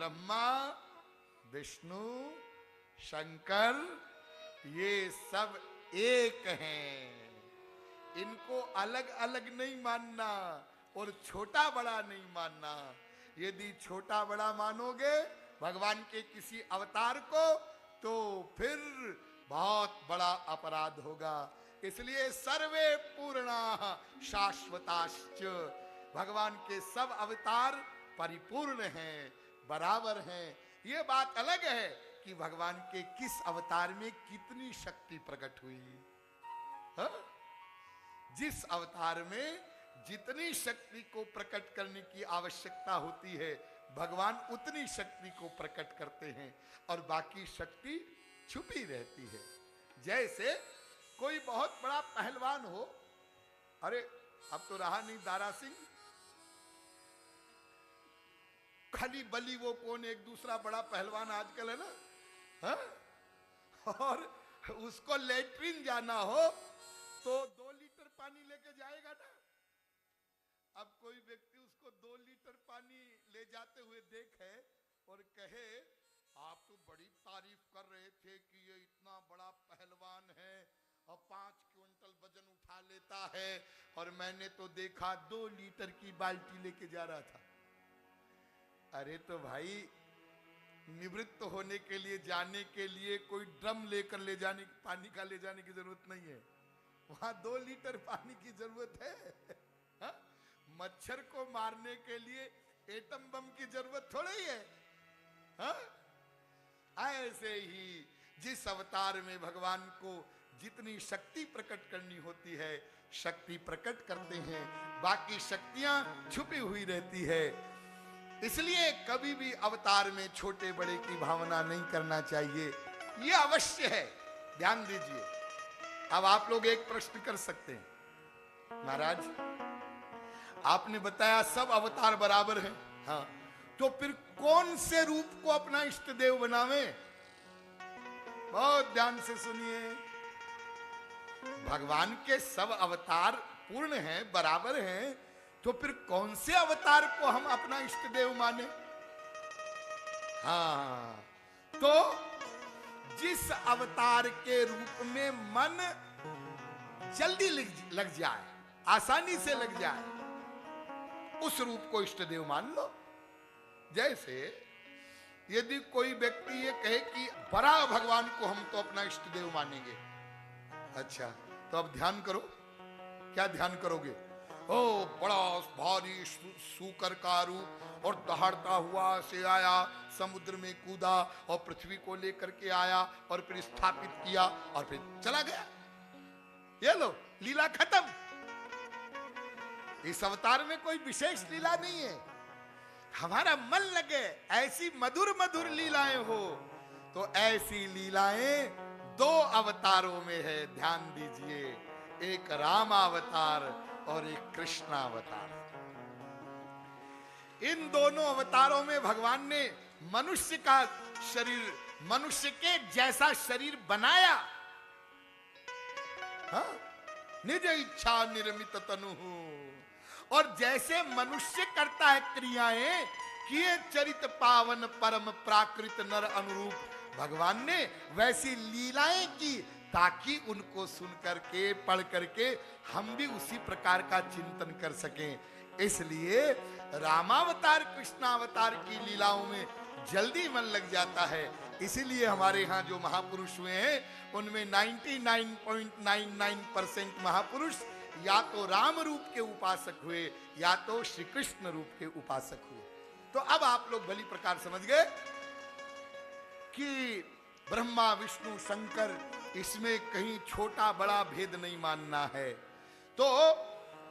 ब्रह्मा, विष्णु, शंकर ये सब एक हैं। इनको अलग अलग नहीं मानना और छोटा बड़ा नहीं मानना। यदि छोटा बड़ा मानोगे भगवान के किसी अवतार को तो फिर बहुत बड़ा अपराध होगा। इसलिए सर्वे पूर्णा शाश्वताश्च, भगवान के सब अवतार परिपूर्ण हैं, बराबर हैं। ये बात अलग है कि भगवान के किस अवतार में कितनी शक्ति प्रकट हुई। हा? जिस अवतार में जितनी शक्ति को प्रकट करने की आवश्यकता होती है भगवान उतनी शक्ति को प्रकट करते हैं और बाकी शक्ति छुपी रहती है। जैसे कोई बहुत बड़ा पहलवान हो, अरे अब तो रहा नहीं दारा सिंह, खली बली वो कौन, एक दूसरा बड़ा पहलवान आजकल है ना, हा? और उसको लेटरिन जाना हो तो 2 लीटर पानी लेके जाएगा ना। अब कोई व्यक्ति उसको 2 लीटर पानी ले जाते हुए देखे और कहे आप तो बड़ी तारीफ कर रहे थे कि ये इतना बड़ा पहलवान है और 5 क्विंटल वजन उठा लेता है, और मैंने तो देखा 2 लीटर की बाल्टी लेके जा रहा था। अरे तो भाई निवृत्त होने के लिए जाने के लिए कोई ड्रम लेकर ले जाने, पानी का ले जाने की जरूरत नहीं है, वहां 2 लीटर पानी की जरूरत है। हा? मच्छर को मारने के लिए एटम बम की जरूरत थोड़ी है। हा? ऐसे ही जिस अवतार में भगवान को जितनी शक्ति प्रकट करनी होती है शक्ति प्रकट करते हैं, बाकी शक्तियां छुपी हुई रहती है। इसलिए कभी भी अवतार में छोटे बड़े की भावना नहीं करना चाहिए, ये अवश्य है। ध्यान दीजिए। अब आप लोग एक प्रश्न कर सकते हैं, महाराज आपने बताया सब अवतार बराबर हैं, हाँ, तो फिर कौन से रूप को अपना इष्ट देव बनावे? बहुत ध्यान से सुनिए। भगवान के सब अवतार पूर्ण हैं, बराबर हैं, तो फिर कौन से अवतार को हम अपना इष्ट देव माने? हाँ, तो जिस अवतार के रूप में मन जल्दी लग जाए, आसानी से लग जाए, उस रूप को इष्ट देव मान लो। जैसे यदि कोई व्यक्ति ये कहे कि बड़ा भगवान को हम तो अपना इष्ट देव मानेंगे, अच्छा तो अब ध्यान करो। क्या ध्यान करोगे? ओ बड़ा भारी सूकर का रूप और दहाड़ता हुआ से आया, समुद्र में कूदा और पृथ्वी को लेकर के आया और फिर स्थापित किया और फिर चला गया। ये लो लीला खत्म। इस अवतार में कोई विशेष लीला नहीं है। हमारा मन लगे ऐसी मधुर मधुर लीलाएं हो, तो ऐसी लीलाएं 2 अवतारों में है। ध्यान दीजिए, एक रामावतार और एक कृष्णावतार। इन दोनों अवतारों में भगवान ने मनुष्य का शरीर, मनुष्य के जैसा शरीर बनाया। हाँ? निज इच्छा निर्मित तनु, और जैसे मनुष्य करता है क्रियाएं, किए चरित पावन परम प्राकृत नर अनुरूप, भगवान ने वैसी लीलाएं की ताकि उनको सुन करके पढ़ करके हम भी उसी प्रकार का चिंतन कर सकें। इसलिए रामावतार कृष्णावतार की लीलाओं में जल्दी मन लग जाता है। इसीलिए हमारे यहाँ जो महापुरुष हुए हैं उनमें 99.99% महापुरुष या तो राम रूप के उपासक हुए या तो श्री कृष्ण रूप के उपासक हुए। तो अब आप लोग भली प्रकार समझ गए कि ब्रह्मा विष्णु शंकर, इसमें कहीं छोटा बड़ा भेद नहीं मानना है। तो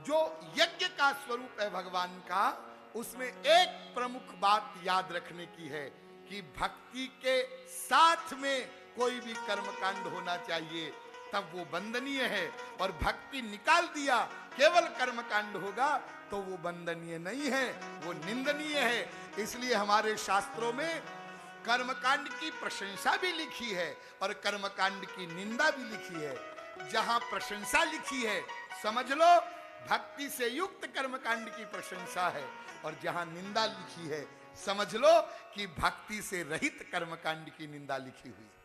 जो यज्ञ का स्वरूप है भगवान का, उसमें एक प्रमुख बात याद रखने की है कि भक्ति के साथ में कोई भी कर्मकांड होना चाहिए, तब वो वंदनीय है। और भक्ति निकाल दिया केवल कर्मकांड होगा तो वो वंदनीय नहीं है, वो निंदनीय है। इसलिए हमारे शास्त्रों में कर्मकांड की प्रशंसा भी लिखी है और कर्मकांड की निंदा भी लिखी है। जहां प्रशंसा लिखी है समझ लो भक्ति से युक्त कर्मकांड की प्रशंसा है, और जहां निंदा लिखी है समझ लो कि भक्ति से रहित कर्मकांड की निंदा लिखी हुई है।